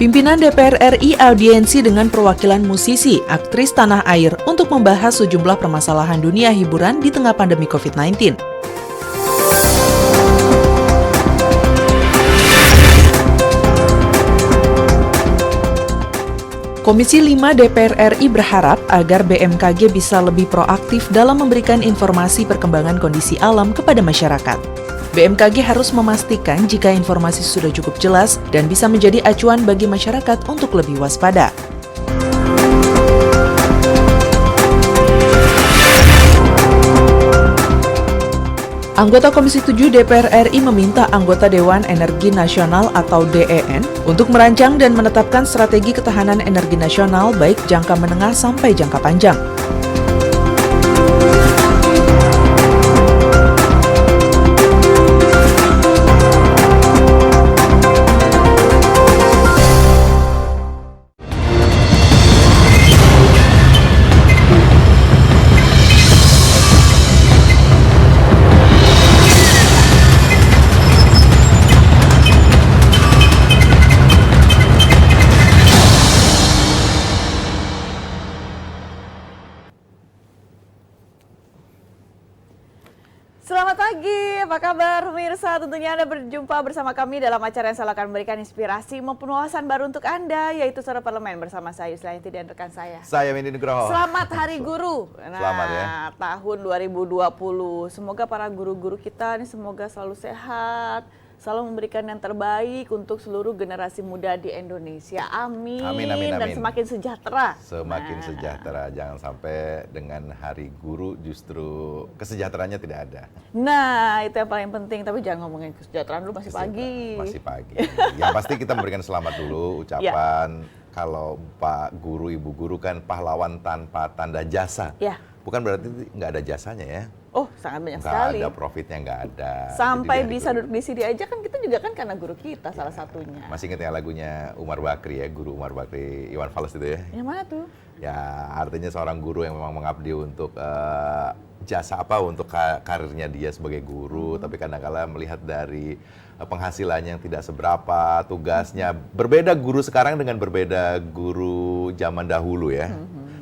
Pimpinan DPR RI audiensi dengan perwakilan musisi, aktris tanah air untuk membahas sejumlah permasalahan dunia hiburan di tengah pandemi COVID-19. Komisi 5 DPR RI berharap agar BMKG bisa lebih proaktif dalam memberikan informasi perkembangan kondisi alam kepada masyarakat. BMKG harus memastikan jika informasi sudah cukup jelas dan bisa menjadi acuan bagi masyarakat untuk lebih waspada. Anggota Komisi 7 DPR RI meminta anggota Dewan Energi Nasional atau DEN untuk merancang dan menetapkan strategi ketahanan energi nasional baik jangka menengah sampai jangka panjang. Selamat pagi, apa kabar pemirsa? Tentunya Anda berjumpa bersama kami dalam acara yang selalu akan memberikan inspirasi maupun wawasan baru untuk Anda, yaitu Suara Parlemen bersama saya Yuslianti dan rekan saya. Saya Windy Nugroho. Selamat Hari Guru. Selamat ya. Tahun 2020. Semoga para guru-guru kita nih semoga selalu sehat, selalu memberikan yang terbaik untuk seluruh generasi muda di Indonesia. Amin. Amin, amin, amin. Dan semakin sejahtera. Semakin sejahtera. Jangan sampai dengan Hari Guru justru kesejahteraannya tidak ada. Nah, itu yang paling penting. Tapi jangan ngomongin kesejahteraan dulu, masih pagi. Masih pagi. Yang pasti kita memberikan selamat dulu, ucapan kalau Pak Guru, Ibu Guru kan pahlawan tanpa tanda jasa. Ya. Bukan berarti nggak ada jasanya ya. Oh, sangat banyak sekali. Nggak ada profitnya, nggak ada. Sampai Jadi bisa duduk di sini aja kan kita juga kan karena guru kita salah satunya. Masih ingat ya lagunya Umar Bakri ya, Guru Umar Bakri, Iwan Fals itu ya? Yang mana tuh? Ya artinya seorang guru yang memang mengabdi untuk jasa apa untuk karirnya dia sebagai guru, tapi kadang-kala melihat dari penghasilannya yang tidak seberapa, tugasnya berbeda guru sekarang dengan berbeda guru zaman dahulu ya.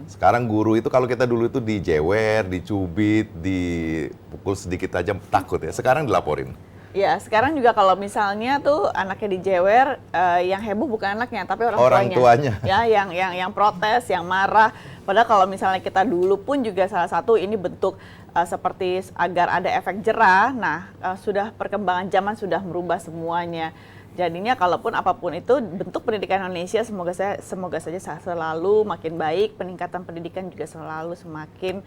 Sekarang guru itu kalau kita dulu itu dijewer, dicubit, dipukul sedikit aja takut ya. Sekarang dilaporin. Ya, sekarang juga kalau misalnya tuh anaknya dijewer, yang heboh bukan anaknya, tapi orang tuanya. Ya, yang protes, yang marah. Padahal kalau misalnya kita dulu pun juga salah satu ini bentuk seperti agar ada efek jerah. Nah, sudah perkembangan zaman sudah merubah semuanya. Jadinya kalaupun apapun itu bentuk pendidikan Indonesia semoga saja selalu makin baik, peningkatan pendidikan juga selalu semakin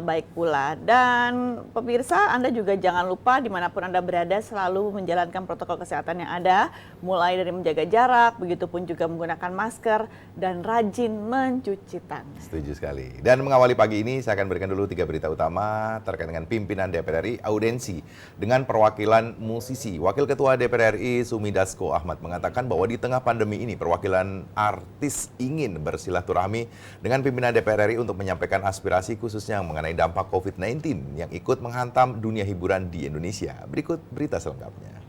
baik pula. Dan pemirsa, Anda juga jangan lupa dimanapun Anda berada selalu menjalankan protokol kesehatan yang ada, mulai dari menjaga jarak, begitupun juga menggunakan masker dan rajin mencuci tangan. Setuju sekali. Dan mengawali pagi ini saya akan berikan dulu 3 berita utama terkait dengan pimpinan DPR RI audiensi dengan perwakilan musisi. Wakil Ketua DPR RI Sumi Dasko Ahmad mengatakan bahwa di tengah pandemi ini perwakilan artis ingin bersilaturahmi dengan pimpinan DPR RI untuk menyampaikan aspirasi khususnya mengenai dampak COVID-19 yang ikut menghantam dunia hiburan di Indonesia. Berikut berita selengkapnya.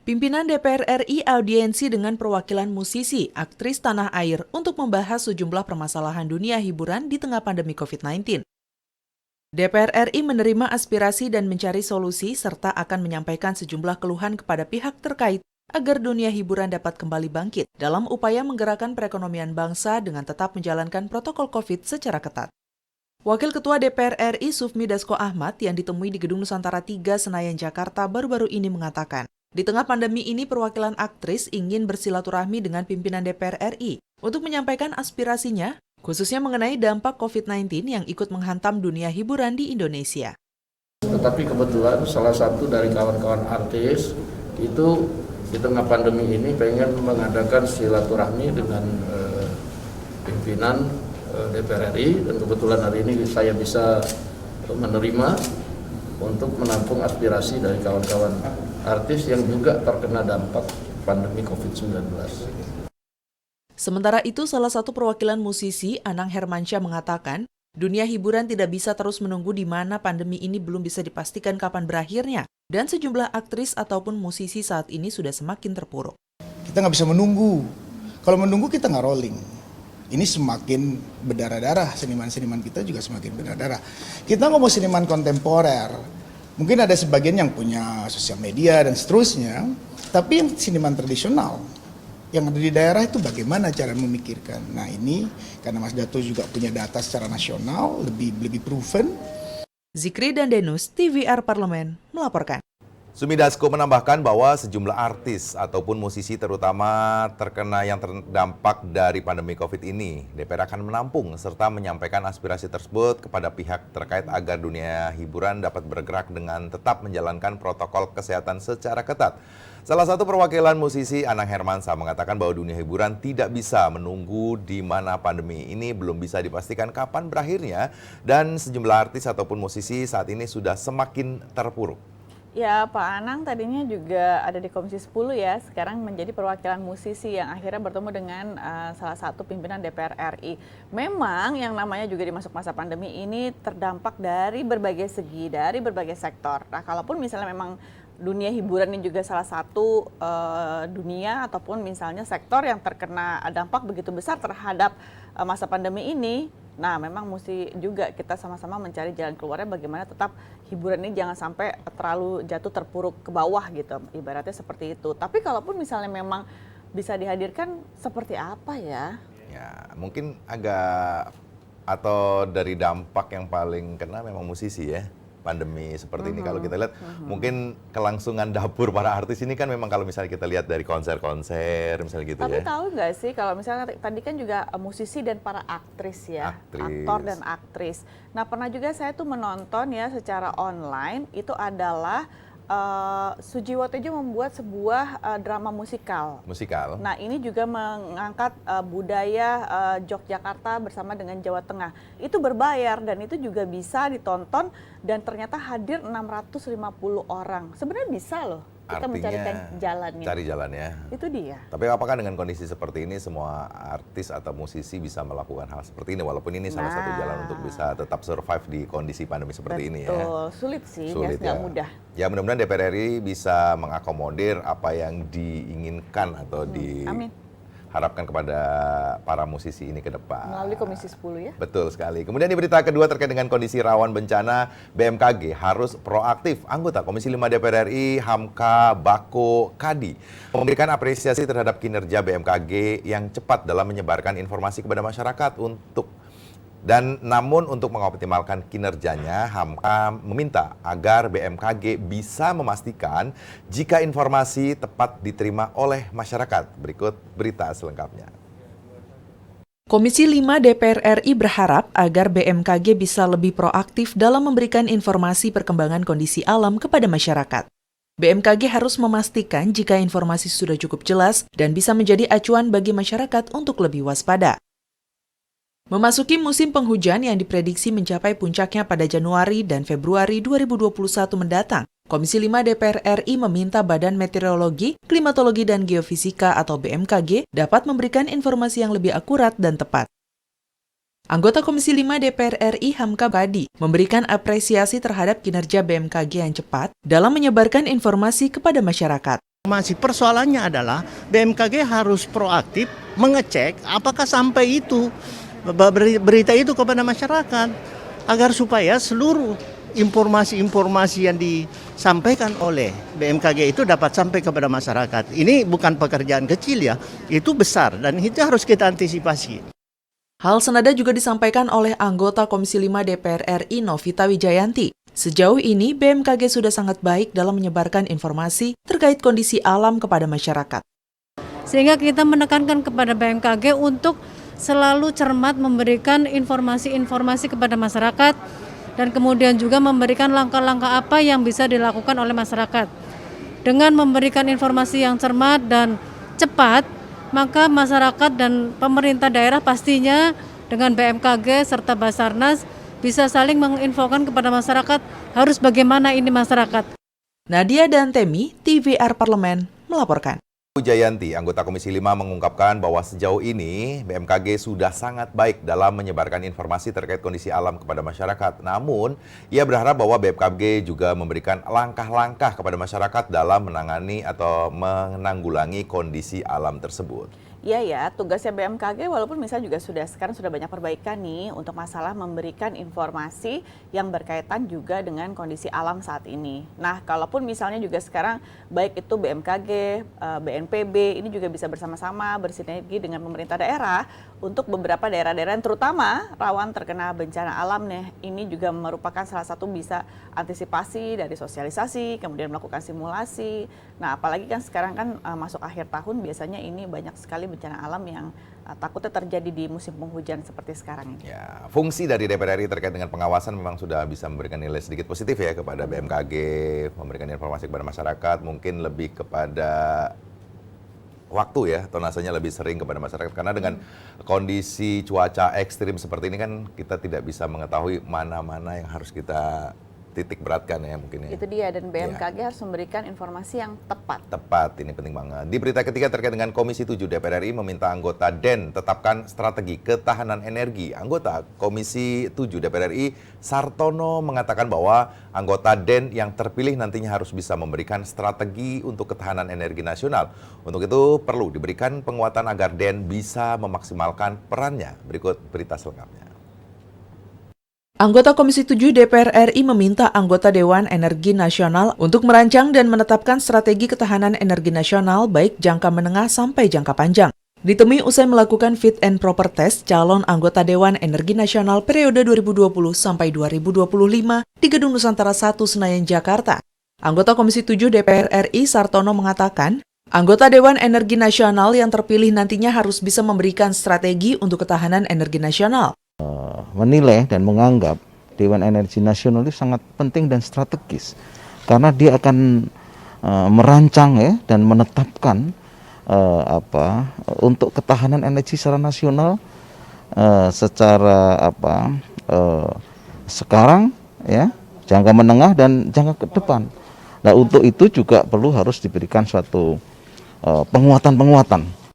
Pimpinan DPR RI audiensi dengan perwakilan musisi, aktris tanah air untuk membahas sejumlah permasalahan dunia hiburan di tengah pandemi COVID-19. DPR RI menerima aspirasi dan mencari solusi serta akan menyampaikan sejumlah keluhan kepada pihak terkait agar dunia hiburan dapat kembali bangkit dalam upaya menggerakkan perekonomian bangsa dengan tetap menjalankan protokol COVID secara ketat. Wakil Ketua DPR RI Sufmi Dasko Ahmad yang ditemui di Gedung Nusantara 3 Senayan, Jakarta baru-baru ini mengatakan, di tengah pandemi ini perwakilan aktris ingin bersilaturahmi dengan pimpinan DPR RI untuk menyampaikan aspirasinya, khususnya mengenai dampak COVID-19 yang ikut menghantam dunia hiburan di Indonesia. Tetapi kebetulan salah satu dari kawan-kawan artis itu di tengah pandemi ini pengen mengadakan silaturahmi dengan pimpinan DPR RI, dan kebetulan hari ini saya bisa menerima untuk menampung aspirasi dari kawan-kawan artis yang juga terkena dampak pandemi COVID-19. Sementara itu, salah satu perwakilan musisi, Anang Hermansyah mengatakan, dunia hiburan tidak bisa terus menunggu di mana pandemi ini belum bisa dipastikan kapan berakhirnya, dan sejumlah aktris ataupun musisi saat ini sudah semakin terpuruk. Kita nggak bisa menunggu. Kalau menunggu kita nggak rolling. Ini semakin berdarah-darah, seniman-seniman kita juga semakin berdarah-darah. Kita ngomong seniman kontemporer, mungkin ada sebagian yang punya sosial media dan seterusnya, tapi yang seniman tradisional, yang ada di daerah itu bagaimana cara memikirkan. Nah ini, karena Mas Dato juga punya data secara nasional, lebih proven. Zikri dan Denus, TVR Parlemen, melaporkan. Sumi Dasko menambahkan bahwa sejumlah artis ataupun musisi terutama terkena yang terdampak dari pandemi COVID ini, DPR akan menampung serta menyampaikan aspirasi tersebut kepada pihak terkait agar dunia hiburan dapat bergerak dengan tetap menjalankan protokol kesehatan secara ketat. Salah satu perwakilan musisi, Anang Hermansyah, mengatakan bahwa dunia hiburan tidak bisa menunggu di mana pandemi ini belum bisa dipastikan kapan berakhirnya dan sejumlah artis ataupun musisi saat ini sudah semakin terpuruk. Ya, Pak Anang tadinya juga ada di Komisi 10 ya, sekarang menjadi perwakilan musisi yang akhirnya bertemu dengan salah satu pimpinan DPR RI. Memang yang namanya juga di masuk masa pandemi ini terdampak dari berbagai segi, dari berbagai sektor. Nah, kalaupun misalnya memang dunia hiburan ini juga salah satu dunia ataupun misalnya sektor yang terkena dampak begitu besar terhadap masa pandemi ini, nah memang mesti juga kita sama-sama mencari jalan keluarnya bagaimana tetap hiburan ini jangan sampai terlalu jatuh terpuruk ke bawah gitu, ibaratnya seperti itu. Tapi kalaupun misalnya memang bisa dihadirkan seperti apa ya? Ya, mungkin agak atau dari dampak yang paling kena memang musisi ya. Pandemi seperti ini kalau kita lihat mungkin kelangsungan dapur para artis ini kan memang kalau misalnya kita lihat dari konser-konser misalnya gitu. Tapi ya. tahu nggak sih kalau misalnya tadi kan juga musisi dan para aktris ya, aktor dan aktris. Nah pernah juga saya tuh menonton ya secara online itu adalah Sujiwo Tejo membuat sebuah drama musikal. Nah ini juga mengangkat budaya Yogyakarta bersama dengan Jawa Tengah. Itu berbayar dan itu juga bisa ditonton dan ternyata hadir 650 orang. Sebenarnya bisa loh. Kita mencarikan jalannya. Cari jalannya. Itu dia. Tapi apakah dengan kondisi seperti ini semua artis atau musisi bisa melakukan hal seperti ini walaupun ini salah satu jalan untuk bisa tetap survive di kondisi pandemi seperti ini ya. Betul, sulit sih, nggak mudah. Ya mudah-mudahan DPR RI bisa mengakomodir apa yang diinginkan atau diharapkan kepada para musisi ini ke depan. Melalui Komisi 10 ya. Betul sekali. Kemudian di berita kedua terkait dengan kondisi rawan bencana, BMKG harus proaktif. Anggota Komisi 5 DPR RI, Hamka Bako Kadi, memberikan apresiasi terhadap kinerja BMKG yang cepat dalam menyebarkan informasi kepada masyarakat namun untuk mengoptimalkan kinerjanya, Hamka meminta agar BMKG bisa memastikan jika informasi tepat diterima oleh masyarakat. Berikut berita selengkapnya. Komisi 5 DPR RI berharap agar BMKG bisa lebih proaktif dalam memberikan informasi perkembangan kondisi alam kepada masyarakat. BMKG harus memastikan jika informasi sudah cukup jelas dan bisa menjadi acuan bagi masyarakat untuk lebih waspada. Memasuki musim penghujan yang diprediksi mencapai puncaknya pada Januari dan Februari 2021 mendatang, Komisi 5 DPR RI meminta Badan Meteorologi, Klimatologi dan Geofisika atau BMKG dapat memberikan informasi yang lebih akurat dan tepat. Anggota Komisi 5 DPR RI Hamka Kadi memberikan apresiasi terhadap kinerja BMKG yang cepat dalam menyebarkan informasi kepada masyarakat. Masih persoalannya adalah BMKG harus proaktif mengecek apakah sampai itu berita itu kepada masyarakat agar supaya seluruh informasi-informasi yang disampaikan oleh BMKG itu dapat sampai kepada masyarakat. Ini bukan pekerjaan kecil ya, itu besar dan itu harus kita antisipasi. Hal senada juga disampaikan oleh anggota Komisi 5 DPR RI Novita Wijayanti. Sejauh ini BMKG sudah sangat baik dalam menyebarkan informasi terkait kondisi alam kepada masyarakat. Sehingga kita menekankan kepada BMKG untuk selalu cermat memberikan informasi-informasi kepada masyarakat dan kemudian juga memberikan langkah-langkah apa yang bisa dilakukan oleh masyarakat. Dengan memberikan informasi yang cermat dan cepat, maka masyarakat dan pemerintah daerah pastinya dengan BMKG serta Basarnas bisa saling menginfokan kepada masyarakat harus bagaimana ini masyarakat. Nadia dan Temi, TVR Parlemen, melaporkan. Jayanti, anggota Komisi 5 mengungkapkan bahwa sejauh ini BMKG sudah sangat baik dalam menyebarkan informasi terkait kondisi alam kepada masyarakat. Namun, ia berharap bahwa BMKG juga memberikan langkah-langkah kepada masyarakat dalam menangani atau menanggulangi kondisi alam tersebut. Iya ya, tugasnya BMKG walaupun misalnya juga sekarang sudah banyak perbaikan nih untuk masalah memberikan informasi yang berkaitan juga dengan kondisi alam saat ini. Nah, kalaupun misalnya juga sekarang baik itu BMKG, BNPB ini juga bisa bersama-sama bersinergi dengan pemerintah daerah untuk beberapa daerah-daerah yang terutama rawan terkena bencana alam nih. Ini juga merupakan salah satu bisa antisipasi dari sosialisasi, kemudian melakukan simulasi. Nah, apalagi kan sekarang kan masuk akhir tahun biasanya ini banyak sekali bencana alam yang takutnya terjadi di musim penghujan seperti sekarang ini. Ya, fungsi dari DPR RI terkait dengan pengawasan memang sudah bisa memberikan nilai sedikit positif ya kepada BMKG, memberikan informasi kepada masyarakat, mungkin lebih kepada waktu ya, tonasenya lebih sering kepada masyarakat. Karena dengan kondisi cuaca ekstrim seperti ini kan kita tidak bisa mengetahui mana-mana yang harus kita titik beratkan ya mungkin ya. Itu dia, dan BMKG harus memberikan informasi yang tepat. Tepat, ini penting banget. Di berita ketiga terkait dengan Komisi 7 DPR RI meminta anggota DEN tetapkan strategi ketahanan energi. Anggota Komisi 7 DPR RI Sartono mengatakan bahwa anggota DEN yang terpilih nantinya harus bisa memberikan strategi untuk ketahanan energi nasional. Untuk itu perlu diberikan penguatan agar DEN bisa memaksimalkan perannya. Berikut berita selengkapnya. Anggota Komisi 7 DPR RI meminta anggota Dewan Energi Nasional untuk merancang dan menetapkan strategi ketahanan energi nasional baik jangka menengah sampai jangka panjang. Ditemui usai melakukan fit and proper test calon anggota Dewan Energi Nasional periode 2020 sampai 2025 di Gedung Nusantara 1 Senayan, Jakarta. Anggota Komisi 7 DPR RI Sartono mengatakan, anggota Dewan Energi Nasional yang terpilih nantinya harus bisa memberikan strategi untuk ketahanan energi nasional. Menilai dan menganggap Dewan Energi Nasional itu sangat penting dan strategis karena dia akan merancang ya dan menetapkan untuk ketahanan energi secara nasional secara sekarang ya, jangka menengah dan jangka ke depan. Nah, untuk itu juga perlu harus diberikan suatu penguatan-penguatan.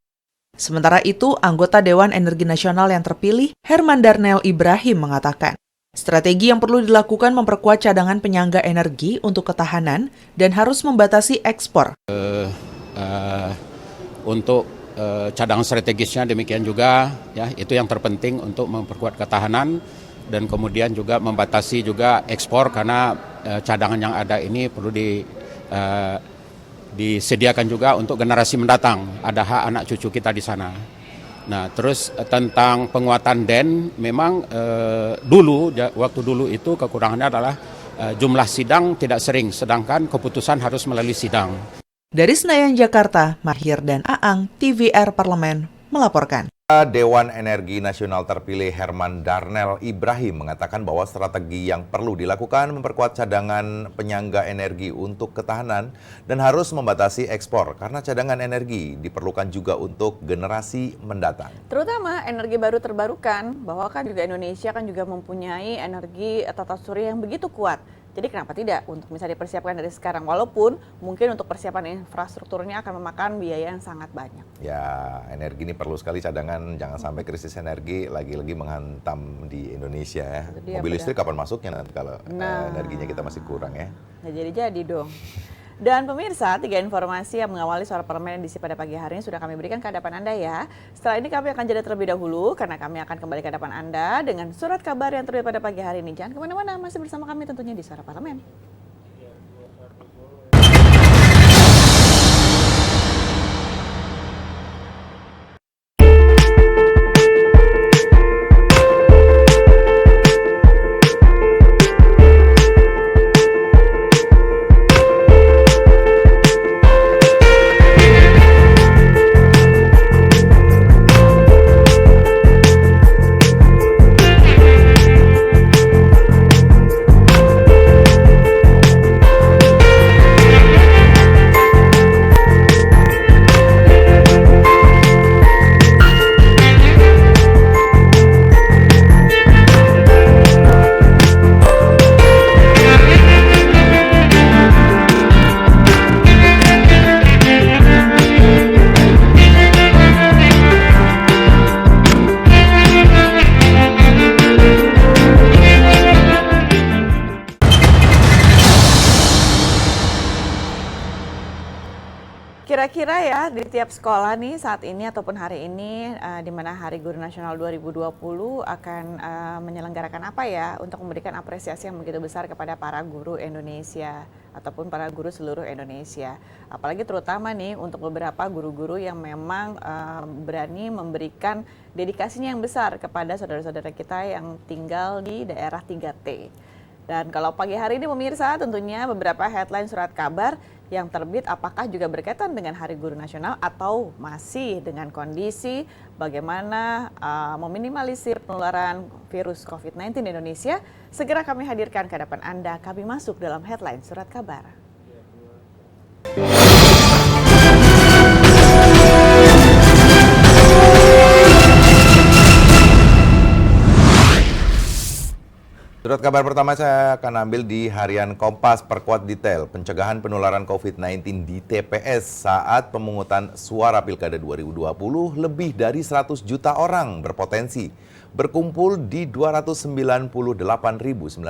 Sementara itu, anggota Dewan Energi Nasional yang terpilih, Herman Darnel Ibrahim, mengatakan, strategi yang perlu dilakukan memperkuat cadangan penyangga energi untuk ketahanan dan harus membatasi ekspor. Untuk cadangan strategisnya demikian juga, ya itu yang terpenting untuk memperkuat ketahanan dan kemudian juga membatasi juga ekspor karena cadangan yang ada ini perlu disediakan juga untuk generasi mendatang, ada hak anak cucu kita di sana. Nah, terus tentang penguatan DEN, memang waktu dulu itu kekurangannya adalah jumlah sidang tidak sering, sedangkan keputusan harus melalui sidang. Dari Senayan, Jakarta, Mahir dan Aang, TVR Parlemen, melaporkan. Dewan Energi Nasional terpilih Herman Darnel Ibrahim mengatakan bahwa strategi yang perlu dilakukan memperkuat cadangan penyangga energi untuk ketahanan dan harus membatasi ekspor karena cadangan energi diperlukan juga untuk generasi mendatang. Terutama energi baru terbarukan, bahwa kan juga Indonesia kan juga mempunyai energi tata surya yang begitu kuat. Jadi kenapa tidak untuk bisa dipersiapkan dari sekarang, walaupun mungkin untuk persiapan infrastrukturnya akan memakan biaya yang sangat banyak. Ya, energi ini perlu sekali cadangan, jangan sampai krisis energi lagi-lagi menghantam di Indonesia ya. Mobil listrik kapan masuknya nanti kalau energinya kita masih kurang ya. Nah, jadi dong. Dan pemirsa, 3 informasi yang mengawali Suara Parlemen edisi pada pagi hari ini sudah kami berikan ke hadapan Anda ya. Setelah ini kami akan jeda terlebih dahulu karena kami akan kembali ke hadapan Anda dengan surat kabar yang terbit pada pagi hari ini. Jangan kemana-mana, masih bersama kami tentunya di Suara Parlemen. Kira-kira ya di tiap sekolah nih saat ini ataupun hari ini di mana Hari Guru Nasional 2020 akan menyelenggarakan apa ya untuk memberikan apresiasi yang begitu besar kepada para guru Indonesia ataupun para guru seluruh Indonesia. Apalagi terutama nih untuk beberapa guru-guru yang memang berani memberikan dedikasinya yang besar kepada saudara-saudara kita yang tinggal di daerah 3T. Dan kalau pagi hari ini pemirsa, tentunya beberapa headline surat kabar yang terbit apakah juga berkaitan dengan Hari Guru Nasional atau masih dengan kondisi bagaimana meminimalisir penularan virus COVID-19 di Indonesia, segera kami hadirkan ke hadapan Anda. Kami masuk dalam headline surat kabar. Surat kabar pertama saya akan ambil di harian Kompas, perkuat detail pencegahan penularan COVID-19 di TPS saat pemungutan suara Pilkada 2020 lebih dari 100 juta orang berpotensi berkumpul di 298.939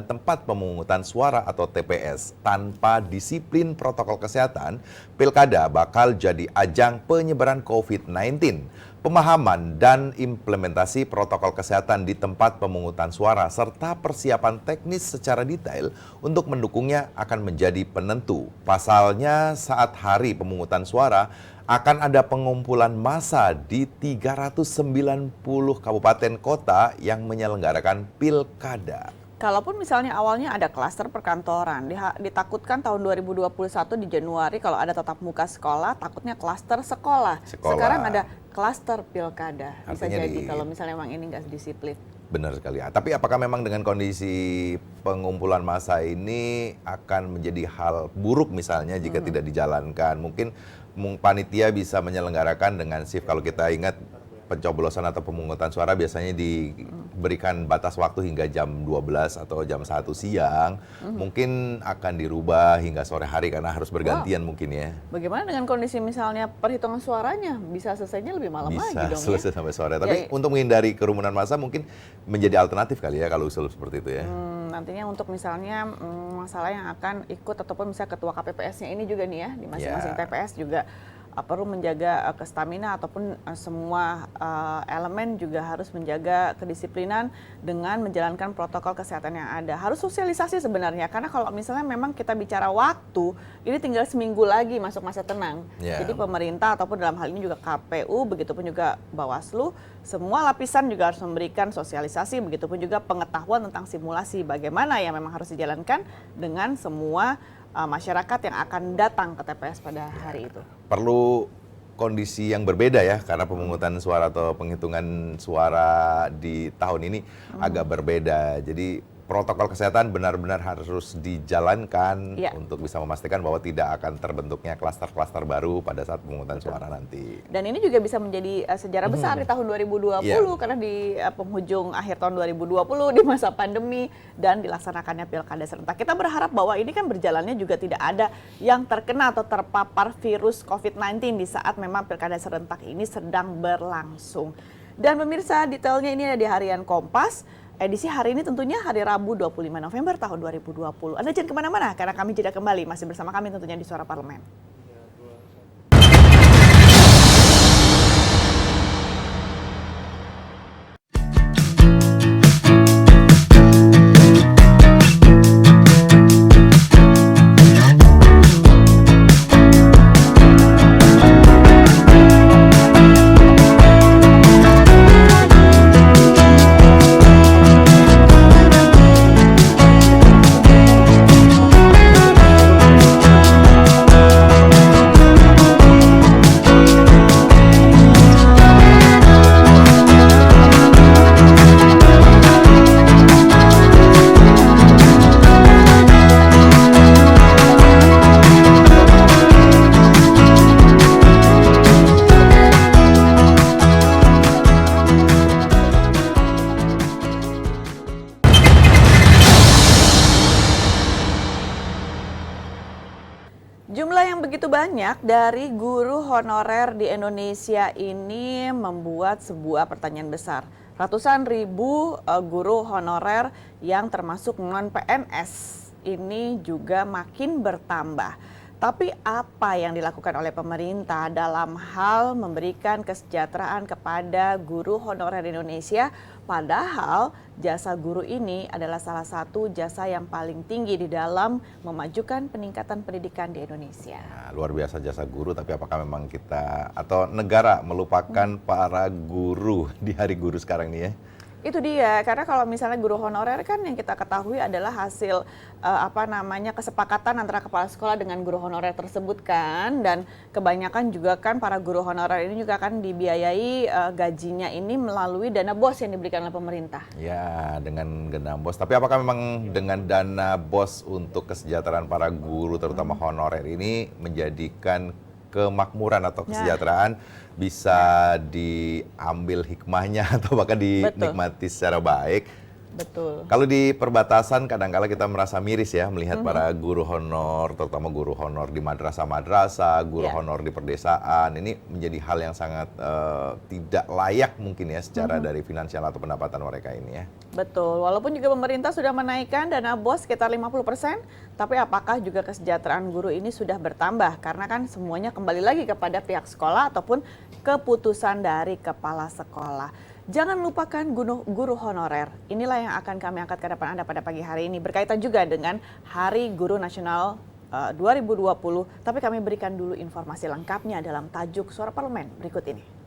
tempat pemungutan suara atau TPS. Tanpa disiplin protokol kesehatan, Pilkada bakal jadi ajang penyebaran COVID-19. Pemahaman dan implementasi protokol kesehatan di tempat pemungutan suara serta persiapan teknis secara detail untuk mendukungnya akan menjadi penentu. Pasalnya saat hari pemungutan suara akan ada pengumpulan massa di 390 kabupaten kota yang menyelenggarakan pilkada. Kalaupun misalnya awalnya ada klaster perkantoran, ditakutkan tahun 2021 di Januari kalau ada tatap muka sekolah, takutnya klaster sekolah. Sekarang ada klaster pilkada. Bisa Artinya jadi kalau misalnya memang ini nggak disiplin. Benar sekali. Tapi apakah memang dengan kondisi pengumpulan massa ini akan menjadi hal buruk misalnya jika tidak dijalankan? Mungkin panitia bisa menyelenggarakan dengan shift. Kalau kita ingat pencoblosan atau pemungutan suara biasanya diberikan batas waktu hingga jam 12 atau jam 1 siang. Mungkin akan dirubah hingga sore hari karena harus bergantian mungkin ya. Bagaimana dengan kondisi misalnya perhitungan suaranya? Bisa selesainya lebih malam lagi dong ya? Bisa selesai sampai sore. Tapi untuk menghindari kerumunan massa mungkin menjadi alternatif kali ya kalau usul seperti itu ya. Nantinya untuk misalnya masalah yang akan ikut ataupun misalnya ketua KPPS-nya ini juga nih ya, di masing-masing TPS juga perlu menjaga kestamina ataupun semua elemen juga harus menjaga kedisiplinan dengan menjalankan protokol kesehatan yang ada. Harus sosialisasi sebenarnya, karena kalau misalnya memang kita bicara waktu, ini tinggal seminggu lagi masuk masa tenang. Jadi pemerintah ataupun dalam hal ini juga KPU, begitupun juga Bawaslu, semua lapisan juga harus memberikan sosialisasi, begitupun juga pengetahuan tentang simulasi bagaimana yang memang harus dijalankan dengan semua masyarakat yang akan datang ke TPS pada hari itu. Perlu kondisi yang berbeda ya, karena pemungutan suara atau penghitungan suara di tahun ini agak berbeda. Jadi protokol kesehatan benar-benar harus dijalankan untuk bisa memastikan bahwa tidak akan terbentuknya klaster-klaster baru pada saat pemungutan suara nanti. Dan ini juga bisa menjadi sejarah besar di tahun 2020 karena di penghujung akhir tahun 2020 di masa pandemi dan dilaksanakannya pilkada serentak. Kita berharap bahwa ini kan berjalannya juga tidak ada yang terkena atau terpapar virus COVID-19 di saat memang pilkada serentak ini sedang berlangsung. Dan pemirsa, detailnya ini ada di harian Kompas. Edisi hari ini tentunya hari Rabu 25 November tahun 2020. Anda jangan kemana-mana karena kami jeda kembali masih bersama kami tentunya di Suara Parlemen. Jumlah yang begitu banyak dari guru honorer di Indonesia ini membuat sebuah pertanyaan besar. Ratusan ribu guru honorer yang termasuk non-PNS ini juga makin bertambah. Tapi apa yang dilakukan oleh pemerintah dalam hal memberikan kesejahteraan kepada guru honorer Indonesia? Padahal jasa guru ini adalah salah satu jasa yang paling tinggi di dalam memajukan peningkatan pendidikan di Indonesia. Nah, luar biasa jasa guru, tapi apakah memang kita atau negara melupakan para guru di Hari Guru sekarang nih ya? Itu dia, karena kalau misalnya guru honorer kan yang kita ketahui adalah hasil kesepakatan antara kepala sekolah dengan guru honorer tersebut kan, dan kebanyakan juga kan para guru honorer ini juga kan dibiayai gajinya ini melalui dana BOS yang diberikan oleh pemerintah. Ya, dengan dana BOS. Tapi apakah memang dengan dana BOS untuk kesejahteraan para guru terutama honorer ini menjadikan kemakmuran atau kesejahteraan bisa diambil hikmahnya atau bahkan dinikmati secara baik? Betul. Kalau di perbatasan kadang-kala kita merasa miris ya melihat para guru honor, terutama guru honor di madrasah-madrasah, guru honor di perdesaan. Ini menjadi hal yang sangat tidak layak mungkin ya secara dari finansial atau pendapatan mereka ini ya. Betul, walaupun juga pemerintah sudah menaikkan dana BOS sekitar 50%, tapi apakah juga kesejahteraan guru ini sudah bertambah? Karena kan semuanya kembali lagi kepada pihak sekolah ataupun keputusan dari kepala sekolah. Jangan lupakan guru honorer. Inilah yang akan kami angkat ke depan Anda pada pagi hari ini. Berkaitan juga dengan Hari Guru Nasional 2020. Tapi kami berikan dulu informasi lengkapnya dalam tajuk Suara Parlemen berikut ini.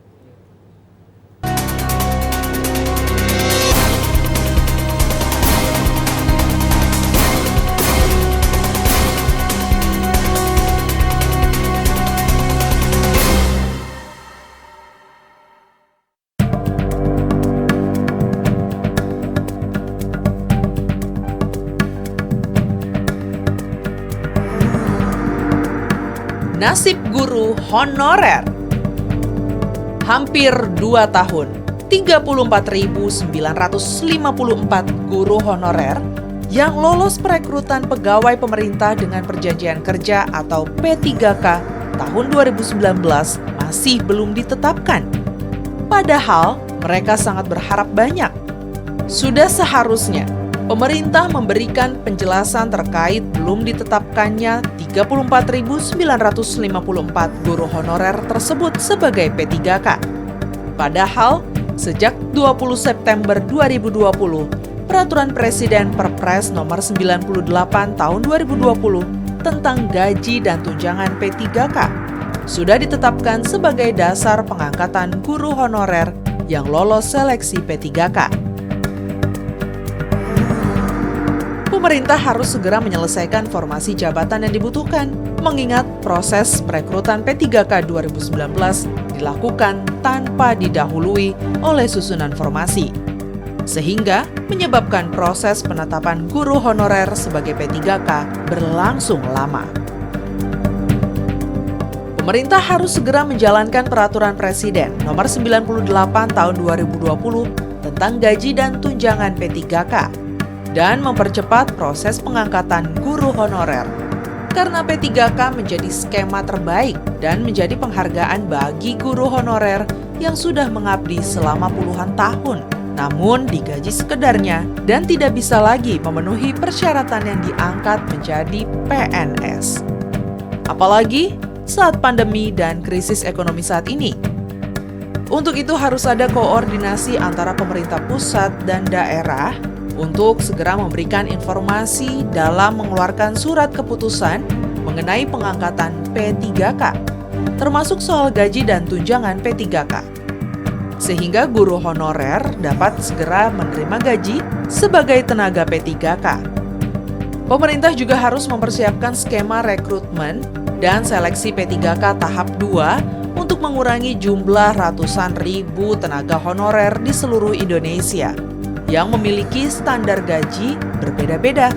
Nasib guru honorer. Hampir 2 tahun, 34.954 guru honorer yang lolos perekrutan pegawai pemerintah dengan perjanjian kerja atau P3K tahun 2019 masih belum ditetapkan. Padahal mereka sangat berharap banyak. Sudah seharusnya pemerintah memberikan penjelasan terkait belum ditetapkannya 34.954 guru honorer tersebut sebagai P3K. Padahal, sejak 20 September 2020, Peraturan Presiden Perpres Nomor 98 Tahun 2020 tentang gaji dan tunjangan P3K sudah ditetapkan sebagai dasar pengangkatan guru honorer yang lolos seleksi P3K. Pemerintah harus segera menyelesaikan formasi jabatan yang dibutuhkan, mengingat proses perekrutan P3K 2019 dilakukan tanpa didahului oleh susunan formasi, sehingga menyebabkan proses penetapan guru honorer sebagai P3K berlangsung lama. Pemerintah harus segera menjalankan Peraturan Presiden Nomor 98 Tahun 2020 tentang gaji dan tunjangan P3K, dan mempercepat proses pengangkatan guru honorer. Karena P3K menjadi skema terbaik dan menjadi penghargaan bagi guru honorer yang sudah mengabdi selama puluhan tahun, namun digaji sekedarnya dan tidak bisa lagi memenuhi persyaratan yang diangkat menjadi PNS. Apalagi saat pandemi dan krisis ekonomi saat ini. Untuk itu harus ada koordinasi antara pemerintah pusat dan daerah untuk segera memberikan informasi dalam mengeluarkan surat keputusan mengenai pengangkatan P3K, termasuk soal gaji dan tunjangan P3K. Sehingga guru honorer dapat segera menerima gaji sebagai tenaga P3K. Pemerintah juga harus mempersiapkan skema rekrutmen dan seleksi P3K tahap 2 untuk mengurangi jumlah ratusan ribu tenaga honorer di seluruh Indonesia yang memiliki standar gaji berbeda-beda.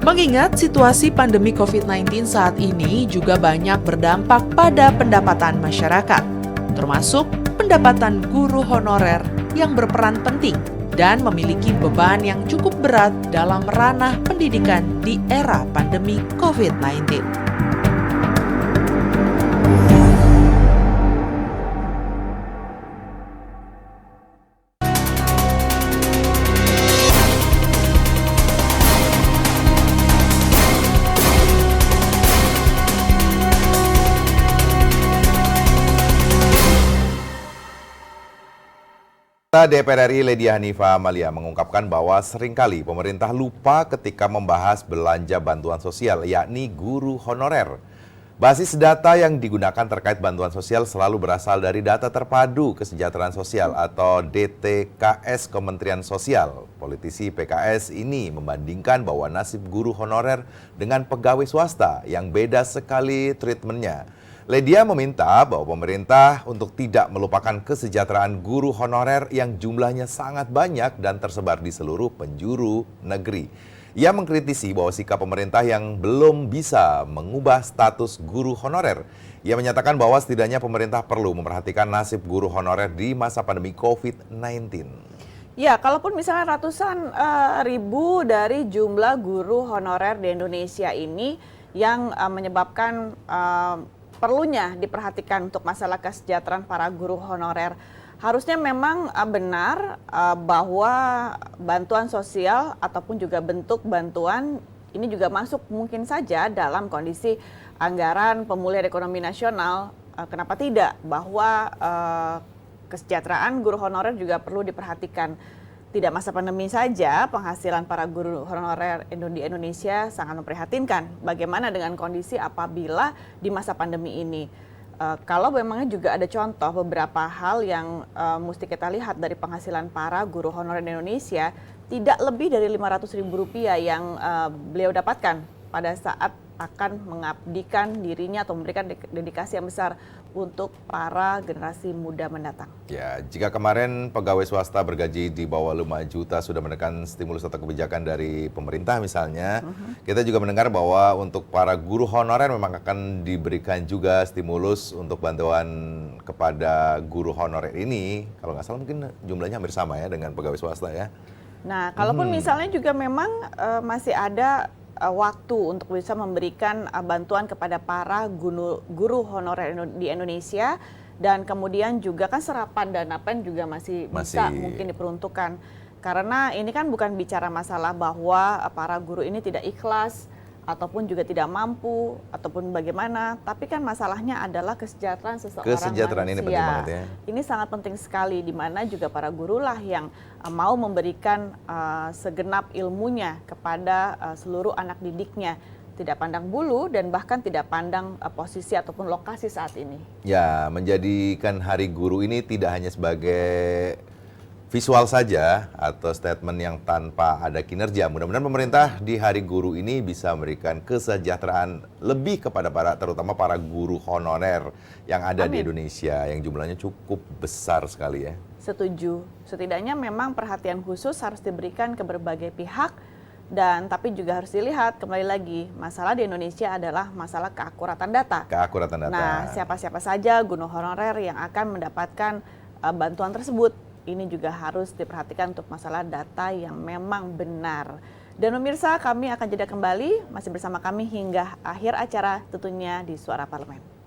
Mengingat situasi pandemi COVID-19 saat ini juga banyak berdampak pada pendapatan masyarakat, termasuk pendapatan guru honorer yang berperan penting dan memiliki beban yang cukup berat dalam ranah pendidikan di era pandemi COVID-19. DPR RI Ledia Hanifah Amalia mengungkapkan bahwa seringkali pemerintah lupa ketika membahas belanja bantuan sosial, yakni guru honorer. Basis data yang digunakan terkait bantuan sosial selalu berasal dari data terpadu kesejahteraan sosial atau DTKS Kementerian Sosial. Politisi PKS ini membandingkan bahwa nasib guru honorer dengan pegawai swasta yang beda sekali treatmentnya. Ledia meminta bahwa pemerintah untuk tidak melupakan kesejahteraan guru honorer yang jumlahnya sangat banyak dan tersebar di seluruh penjuru negeri. Ia mengkritisi bahwa sikap pemerintah yang belum bisa mengubah status guru honorer. Ia menyatakan bahwa setidaknya pemerintah perlu memperhatikan nasib guru honorer di masa pandemi COVID-19. Ya, kalaupun misalnya ratusan ribu dari jumlah guru honorer di Indonesia ini yang menyebabkan perlunya diperhatikan untuk masalah kesejahteraan para guru honorer. Harusnya memang benar bahwa bantuan sosial ataupun juga bentuk bantuan ini juga masuk mungkin saja dalam kondisi anggaran pemulihan ekonomi nasional. Kenapa tidak? Bahwa kesejahteraan guru honorer juga perlu diperhatikan. Tidak masa pandemi saja, penghasilan para guru honorer di Indonesia sangat memprihatinkan. Bagaimana dengan kondisi apabila di masa pandemi ini? Kalau memangnya juga ada contoh beberapa hal yang mesti kita lihat dari penghasilan para guru honorer di Indonesia, tidak lebih dari Rp500.000 yang beliau dapatkan pada saat akan mengabdikan dirinya atau memberikan dedikasi yang besar untuk para generasi muda mendatang. Ya, jika kemarin pegawai swasta bergaji di bawah 5 juta sudah menekan stimulus atau kebijakan dari pemerintah misalnya, kita juga mendengar bahwa untuk para guru honorer memang akan diberikan juga stimulus untuk bantuan kepada guru honorer ini. Kalau nggak salah mungkin jumlahnya hampir sama ya dengan pegawai swasta ya. Nah, kalaupun misalnya juga memang masih ada waktu untuk bisa memberikan bantuan kepada para guru honorer di Indonesia, dan kemudian juga kan serapan dana PEN juga masih bisa mungkin diperuntukkan, karena ini kan bukan bicara masalah bahwa para guru ini tidak ikhlas ataupun juga tidak mampu ataupun bagaimana, tapi kan masalahnya adalah kesejahteraan seseorang manusia. Ini penting banget ya. Ini sangat penting sekali, di mana juga para guru lah yang mau memberikan segenap ilmunya kepada seluruh anak didiknya, tidak pandang bulu dan bahkan tidak pandang posisi ataupun lokasi saat ini. Ya, menjadikan Hari Guru ini tidak hanya sebagai visual saja atau statement yang tanpa ada kinerja. Mudah-mudahan pemerintah di Hari Guru ini bisa memberikan kesejahteraan lebih kepada terutama para guru honorer yang ada di Indonesia yang jumlahnya cukup besar sekali ya. Setuju. Setidaknya memang perhatian khusus harus diberikan ke berbagai pihak, dan tapi juga harus dilihat kembali lagi, masalah di Indonesia adalah masalah keakuratan data. Keakuratan data. Nah, siapa-siapa saja guru honorer yang akan mendapatkan bantuan tersebut, ini juga harus diperhatikan untuk masalah data yang memang benar. Dan pemirsa, kami akan jeda kembali, masih bersama kami hingga akhir acara tentunya di Suara Parlemen.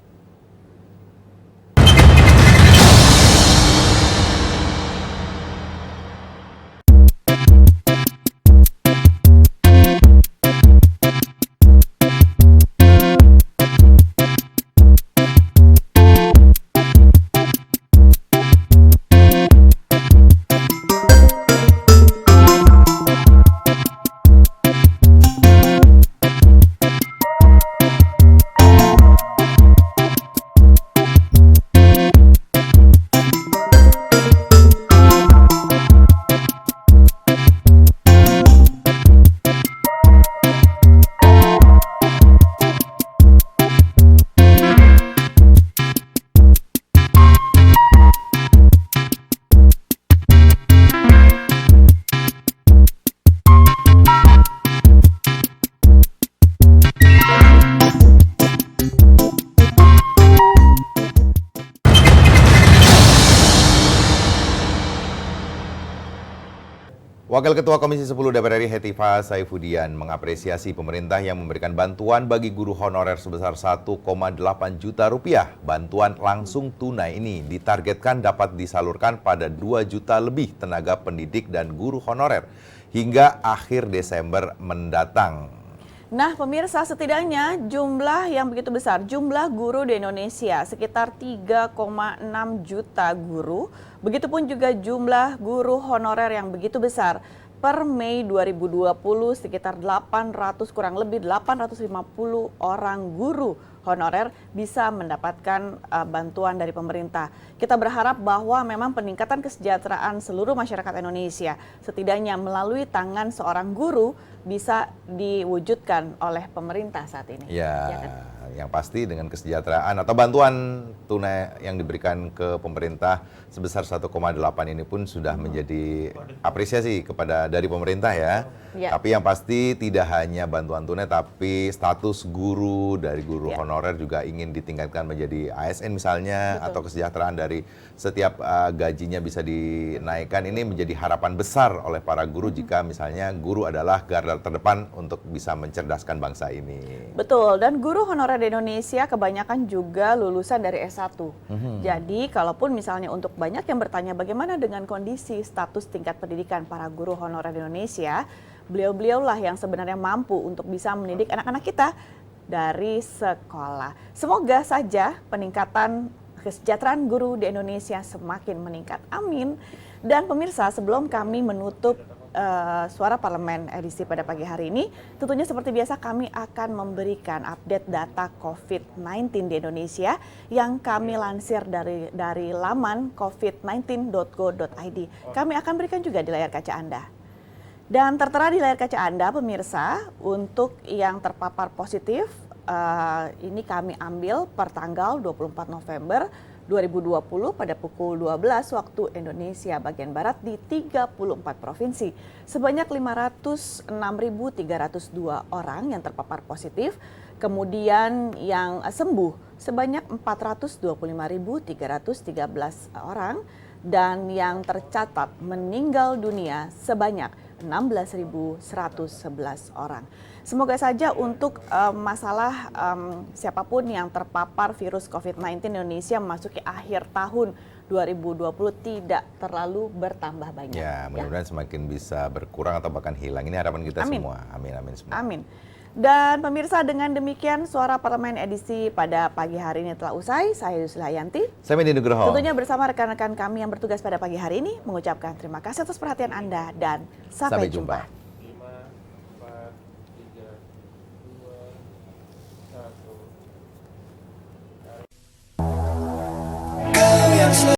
Wakil Ketua Komisi 10 DPR RI Hetifah Saifudian mengapresiasi pemerintah yang memberikan bantuan bagi guru honorer sebesar 1,8 juta rupiah. Bantuan langsung tunai ini ditargetkan dapat disalurkan pada 2 juta lebih tenaga pendidik dan guru honorer hingga akhir Desember mendatang. Nah, pemirsa, setidaknya jumlah yang begitu besar, jumlah guru di Indonesia sekitar 3,6 juta guru, begitupun juga jumlah guru honorer yang begitu besar. Per Mei 2020 sekitar 800 kurang lebih 850 orang guru honorer bisa mendapatkan bantuan dari pemerintah. Kita berharap bahwa memang peningkatan kesejahteraan seluruh masyarakat Indonesia setidaknya melalui tangan seorang guru bisa diwujudkan oleh pemerintah saat ini. Ya, kan? yang pasti dengan kesejahteraan atau bantuan tunai yang diberikan ke pemerintah sebesar 1,8 ini pun sudah menjadi apresiasi dari pemerintah ya. Tapi yang pasti tidak hanya bantuan tunai, tapi status guru dari guru honorer juga ingin ditingkatkan menjadi ASN misalnya. Betul. Atau kesejahteraan dari setiap gajinya bisa dinaikkan. Ini menjadi harapan besar oleh para guru jika misalnya guru adalah garda terdepan untuk bisa mencerdaskan bangsa ini. Betul, dan guru honorer di Indonesia kebanyakan juga lulusan dari S1. Jadi kalaupun misalnya untuk banyak yang bertanya bagaimana dengan kondisi status tingkat pendidikan para guru honorer di Indonesia, beliau-beliaulah yang sebenarnya mampu untuk bisa mendidik anak-anak kita dari sekolah. Semoga saja peningkatan kesejahteraan guru di Indonesia semakin meningkat. Amin. Dan pemirsa, sebelum kami menutup Suara Parlemen edisi pada pagi hari ini, tentunya seperti biasa kami akan memberikan update data COVID-19 di Indonesia yang kami lansir dari laman covid19.go.id. Kami akan berikan juga di layar kaca Anda. Dan tertera di layar kaca Anda, pemirsa, untuk yang terpapar positif, ini kami ambil per tanggal 24 November 2020 pada pukul 12 waktu Indonesia bagian Barat di 34 provinsi. Sebanyak 506.302 orang yang terpapar positif, kemudian yang sembuh sebanyak 425.313 orang, dan yang tercatat meninggal dunia sebanyak 16.111 orang. Semoga saja untuk masalah siapapun yang terpapar virus COVID-19 Indonesia memasuki akhir tahun 2020 tidak terlalu bertambah banyak. Ya, mudah-mudahan semakin bisa berkurang atau bahkan hilang. Ini harapan kita semua. Amin, amin semua. Amin. Dan pemirsa, dengan demikian Suara Parlemen edisi pada pagi hari ini telah usai. Saya Yusla Yanti. Saya Medi Nugroho. Tentunya bersama rekan-rekan kami yang bertugas pada pagi hari ini mengucapkan terima kasih atas perhatian Anda dan sampai jumpa.